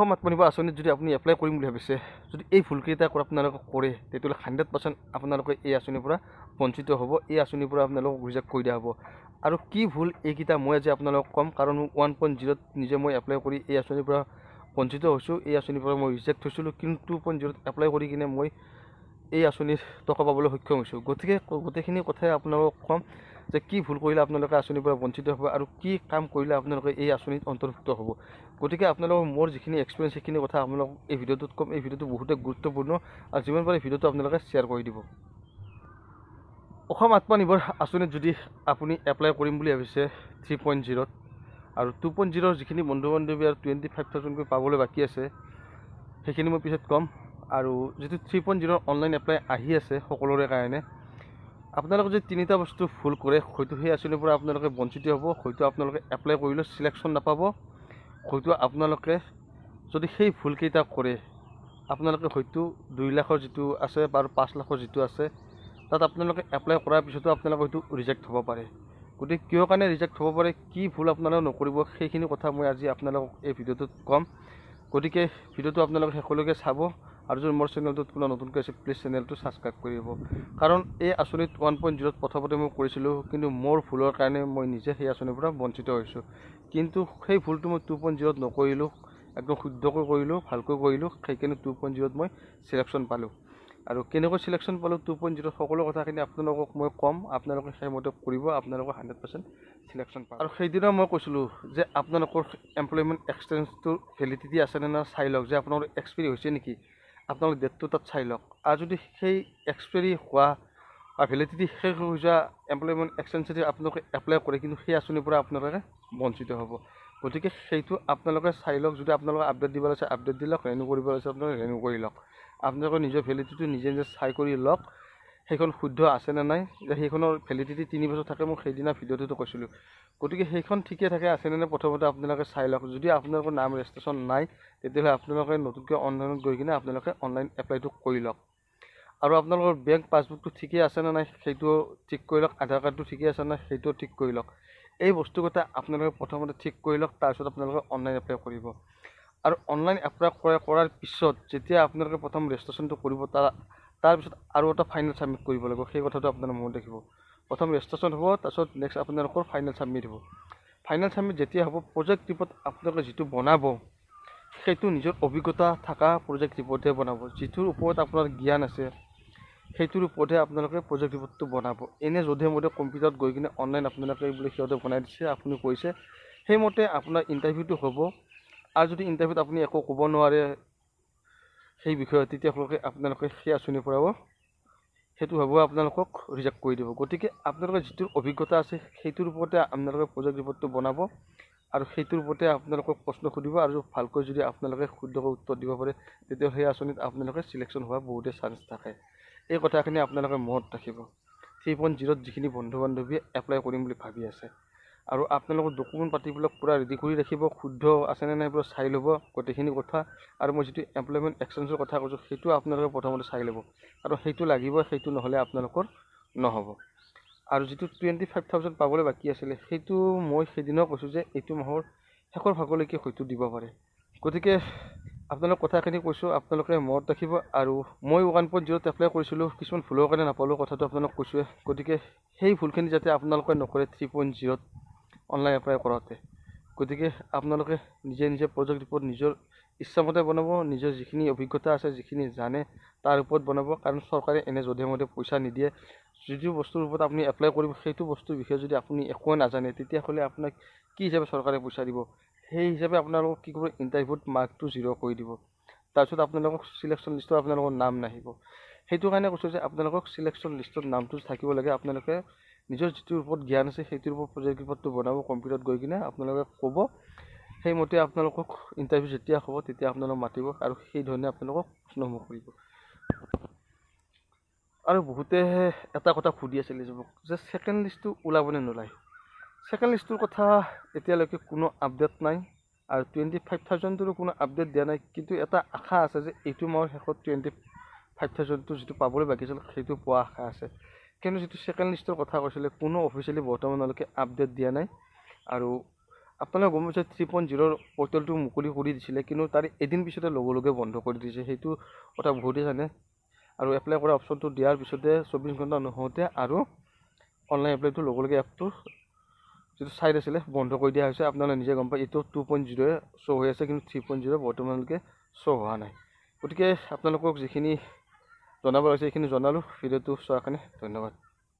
অসম আত্মনিৰ্ভৰ আঁচনিত যদি আপুনি এপ্লাই কৰিম বুলি ভাবিছে, যদি এই ভুলকেইটা আপোনালোকে কৰে, তেতিয়াহ'লে 100% আপোনালোকে এই আঁচনিৰ পৰা বঞ্চিত হ'ব। এই আঁচনিৰ পৰা আপোনালোকক ৰিজেক্ট কৰি দিয়া হ'ব। আৰু কি ভুল এইকেইটা মই আজি আপোনালোকক ক'ম, কাৰণ 1.0 নিজে মই এপ্লাই কৰি এই আঁচনিৰ পৰা বঞ্চিত হৈছোঁ। এই আঁচনিৰ পৰা মই ৰিজেক্ট হৈছিলোঁ, কিন্তু 2.0 এপ্লাই কৰি কিনে মই এই আঁচনিৰ টকা পাবলৈ সক্ষম হৈছোঁ। গতিকে গোটেইখিনি কথাই আপোনালোকক ক'ম যে কি ভুল কৰিলে আপোনালোকে আঁচনিৰ পৰা বঞ্চিত হ'ব আৰু কি কাম কৰিলে আপোনালোকে এই আঁচনিত অন্তৰ্ভুক্ত হ'ব। গতিকে আপোনালোকৰ মোৰ যিখিনি এক্সপিৰিয়েঞ্চ সেইখিনি কথা আপোনালোকক এই ভিডিঅ'টোত ক'ম। এই ভিডিঅ'টো বহুতে গুৰুত্বপূৰ্ণ আৰু যিমান পাৰে ভিডিঅ'টো আপোনালোকে শ্বেয়াৰ কৰি দিব। অসম আত্মনিৰ্ভৰ আঁচনিত যদি আপুনি এপ্লাই কৰিম বুলি ভাবিছে 3.0 আৰু 2.0 যিখিনি বন্ধু বান্ধৱী আৰু 25,000কৈ পাবলৈ বাকী আছে সেইখিনি মই পিছত ক'ম। আৰু যিটো 3.0 অনলাইন এপ্লাই আহি আছে সকলোৰে কাৰণে, আপোনালোকে যদি তিনিটা বস্তু ভুল কৰে, হয়তো সেই আঁচনিৰ পৰা আপোনালোকে বঞ্চিত হ'ব, হয়তো আপোনালোকে এপ্লাই কৰিলেও চিলেকশ্যন নাপাব, হয়তো আপোনালোকে যদি সেই ভুলকেইটা কৰে আপোনালোকে হয়তো 2 লাখৰ যিটো আছে বা 5 লাখৰ যিটো আছে তাত আপোনালোকে এপ্লাই কৰাৰ পিছতো আপোনালোকে হয়তো ৰিজেক্ট হ'ব পাৰে। গতিকে কিয় কাৰণে ৰিজেক্ট হ'ব পাৰে, কি ভুল আপোনালোকে নকৰিব, সেইখিনি কথা মই আজি আপোনালোকক এই ভিডিঅ'টোত ক'ম। গতিকে ভিডিঅ'টো আপোনালোকে শেষলৈকে চাব। আৰু যদি মোৰ চেনেলটোত কোনো নতুনকৈ আছে প্লিজ চেনেলটো ছাবস্ক্ৰাইব কৰিব। কাৰণ এই আঁচনিত 1.0 প্ৰথমতে মই কৰিছিলোঁ, কিন্তু মোৰ ভুলৰ কাৰণে মই নিজে সেই আঁচনিৰ পৰা বঞ্চিত হৈছোঁ। কিন্তু সেই ভুলটো মই 2.0 নকৰিলোঁ, একদম শুদ্ধকৈ কৰিলোঁ, ভালকৈ কৰিলোঁ, সেইকাৰণে 2.0 মই চিলেকশ্যন পালোঁ। আৰু কেনেকৈ চিলেকশ্যন পালোঁ 2.0 সকলো কথাখিনি আপোনালোকক মই ক'ম। আপোনালোকে সেইমতে কৰিব, আপোনালোকৰ 100% চিলেকশ্যন পাব। আৰু সেইদিনা মই কৈছিলোঁ যে আপোনালোকৰ এমপ্লয়মেণ্ট এক্সটেঞ্চটোৰ ভেলিডিটি আছেনে নাই চাই লওক, যে আপোনালোকৰ এক্সপায়াৰী হৈছে নেকি, আপোনালোকে ডেটটো তাত চাই লওক। আৰু যদি সেই এক্সপায়াৰী হোৱা বা ভেলিডিটি শেষ হৈ যোৱা এমপ্লয়মেণ্ট এক্সটেঞ্চ যদি আপোনালোকে এপ্লাই কৰে, কিন্তু সেই আঁচনিৰ পৰা আপোনালোকে বঞ্চিত হ'ব। গতিকে সেইটো আপোনালোকে চাই লওক। যদি আপোনালোকে আপডেট দিব আছে আপডেট দি লওক, ৰেনিউ কৰিব আছে আপোনালোকে ৰেনিউ কৰি লওক। আপোনালোকে নিজৰ ভেলিডিটিটো নিজে নিজে চাই কৰি লওক, সেইখন শুদ্ধ আছেনে নাই। যে সেইখনৰ ভেলিডিটি 3 বছৰ থাকে, মই সেইদিনা ভিডিঅ'টোতো কৈছিলোঁ। গতিকে সেইখন ঠিকে থাকে আছেনে নাই প্ৰথমতে আপোনালোকে চাই লওক। যদি আপোনালোকৰ নাম ৰেজিষ্ট্ৰেশ্যন নাই, তেতিয়াহ'লে আপোনালোকে নতুনকৈ অনলাইনত গৈ কিনে আপোনালোকে অনলাইন এপ্লাইটো কৰি লওক। আৰু আপোনালোকৰ বেংক পাছবুকটো ঠিকেই আছেনে নাই সেইটো ঠিক কৰি লওক, আধাৰ কাৰ্ডটো ঠিকেই আছে নাই সেইটোও ঠিক কৰি লওক। এই বস্তুকেইটা আপোনালোকে প্ৰথমতে ঠিক কৰি লওক, তাৰপিছত আপোনালোকে অনলাইন এপ্লাই কৰিব। আৰু অনলাইন এপ্লাই কৰাৰ পিছত যেতিয়া আপোনালোকে প্ৰথম ৰেজিষ্ট্ৰেশ্যনটো কৰিব, তাৰপিছত আৰু এটা ফাইনেল ছাবমিট কৰিব লাগিব। সেই কথাটো আপোনালোকে মনত ৰাখিব। প্ৰথম ৰেজিষ্ট্ৰেশ্যন হ'ব, তাৰপিছত নেক্সট আপোনালোকৰ ফাইনেল ছাবমিট হ'ব। ফাইনেল ছাবমিট যেতিয়া হ'ব, প্ৰজেক্ট ৰিপৰ্ট আপোনালোকে যিটো বনাব সেইটো নিজৰ অভিজ্ঞতা থকা প্ৰজেক্ট ৰিপৰ্টহে বনাব। যিটোৰ ওপৰত আপোনাৰ জ্ঞান আছে সেইটোৰ ওপৰতহে আপোনালোকে প্ৰজেক্ট ৰিপৰ্টটো বনাব। এনে যধে মধে কম্পিউটাৰত গৈ কিনে অনলাইন আপোনালোকে বোলে সিহঁতে বনাই দিছে, আপুনি কৈছে, সেইমতে আপোনাৰ ইণ্টাৰভিউটো হ'ব। আৰু যদি ইণ্টাৰভিউত আপুনি একো ক'ব নোৱাৰে সেই বিষয়ে, তেতিয়াহ'লে আপোনালোকে সেই আঁচনিৰ পৰাও সেইটো হ'ব আপোনালোকক ৰিজেক্ট কৰি দিব। গতিকে আপোনালোকে যিটোৰ অভিজ্ঞতা আছে সেইটোৰ ওপৰতে আপোনালোকে প্ৰজেক্ট ৰিপৰ্টটো বনাব, আৰু সেইটোৰ ওপৰতে আপোনালোকক প্ৰশ্ন সুধিব। আৰু ভালকৈ যদি আপোনালোকে শুদ্ধকৈ উত্তৰ দিব পাৰে, তেতিয়া সেই আঁচনিত আপোনালোকে চিলেকশ্যন হোৱাৰ বহুতেই চান্স থাকে। এই কথাখিনি আপোনালোকে মনত ৰাখিব। 3.0 যিখিনি বন্ধু বান্ধৱীয়ে এপ্লাই কৰিম বুলি ভাবি আছে, আৰু আপোনালোকৰ ডকুমেণ্ট পাতিবিলাক পূৰা ৰেডি কৰি ৰাখিব, শুদ্ধ আছেনে নাই এইবোৰ চাই ল'ব গোটেইখিনি কথা। আৰু মই যিটো এমপ্লয়মেণ্ট এক্সচেঞ্জৰ কথা কৈছোঁ সেইটো আপোনালোকে প্ৰথমতে চাই ল'ব, আৰু সেইটো লাগিব, সেইটো নহ'লে আপোনালোকৰ নহ'ব। আৰু যিটো 25,000 পাবলৈ বাকী আছিলে, সেইটো মই সেইদিনাও কৈছোঁ যে এইটো মাহৰ শেষৰ ভাগলৈকে হয়তো দিব পাৰে। গতিকে আপোনালোক কথাখিনি কৈছোঁ, আপোনালোকে মনত ৰাখিব। আৰু মই 1.0 এপ্লাই কৰিছিলোঁ, কিছুমান ভুলৰ কাৰণে নাপালোঁ, কথাটো আপোনালোক কৈছোঁৱে। গতিকে সেই ভুলখিনি যাতে আপোনালোকে নকৰে 3.0 অনলাইন এপ্লাই কৰোঁতে। গতিকে আপোনালোকে নিজে নিজে প্ৰজেক্ট ৰিপৰ্ট নিজৰ ইচ্ছামতে বনাব, নিজৰ যিখিনি অভিজ্ঞতা আছে যিখিনি জানে তাৰ ওপৰত বনাব। কাৰণ চৰকাৰে এনে যধে মধে পইচা নিদিয়ে। যিটো বস্তুৰ ওপৰত আপুনি এপ্লাই কৰিব সেইটো বস্তুৰ বিষয়ে যদি আপুনি একোৱে নাজানে, তেতিয়াহ'লে আপোনাক কি হিচাপে চৰকাৰে পইচা দিব। সেই হিচাপে আপোনালোকক কি কৰিব, ইণ্টাৰভিউত মাৰ্কটো 0 কৰি দিব। তাৰপিছত আপোনালোকক চিলেকশ্যন লিষ্টত আপোনালোকৰ নাম নাহিব। সেইটো কাৰণে কৈছোঁ যে আপোনালোকক চিলেকশ্যন লিষ্টত নামটো থাকিব লাগে। আপোনালোকে নিজৰ যিটোৰ ওপৰত জ্ঞান আছে সেইটোৰ ওপৰত প্ৰজেক্ট ৰিপৰ্টটো বনাব, কম্পিউটাৰত গৈ কিনে আপোনালোকে ক'ব, সেইমতে আপোনালোকক ইণ্টাৰভিউ যেতিয়া হ'ব তেতিয়া আপোনালোকক মাতিব, আৰু সেই ধৰণে আপোনালোকক প্ৰশ্নসমূহ কৰিব। আৰু বহুতে এটা কথা সুধি আছিলে যে ছেকেণ্ড লিষ্টটো ওলাবনে নোলায়। ছেকেণ্ড লিষ্টটোৰ কথা এতিয়ালৈকে কোনো আপডেট নাই, আৰু 25,000ৰো কোনো আপডেট দিয়া নাই। কিন্তু এটা আশা আছে যে এইটো মাহৰ শেষত 25,000টো যিটো পাবলৈ বাকী আছিল সেইটো পোৱা আশা আছে। কিন্তু যিটো ছেকেণ্ড লিষ্টৰ কথা কৈছিলে কোনো অফিচিয়েলি বৰ্তমানলৈকে আপডেট দিয়া নাই। আৰু আপোনালোকে গম পাইছে 3.0 পৰ্টেলটো মুকলি কৰি দিছিলে, কিন্তু তাৰ এদিন পিছতে লগে বন্ধ কৰি দিছে। সেইটো কথা বহুতেই জানে। আৰু এপ্লাই কৰা অপশ্যনটো দিয়াৰ পিছতে 24 ঘণ্টা নহওঁতে আৰু অনলাইন এপ্লাইটো লগে এপটো যিটো ছাইট আছিলে বন্ধ কৰি দিয়া হৈছে। আপোনালোকে নিজে গম পায়, এইটো 2.0 শ্ব' হৈ আছে, কিন্তু 3.0 বৰ্তমানলৈকে শ্ব' হোৱা নাই। গতিকে আপোনালোকক যিখিনি জনাব লাগিছে সেইখিনি জনালোঁ। ভিডিঅ'টো চোৱাৰ কাৰণে ধন্যবাদ।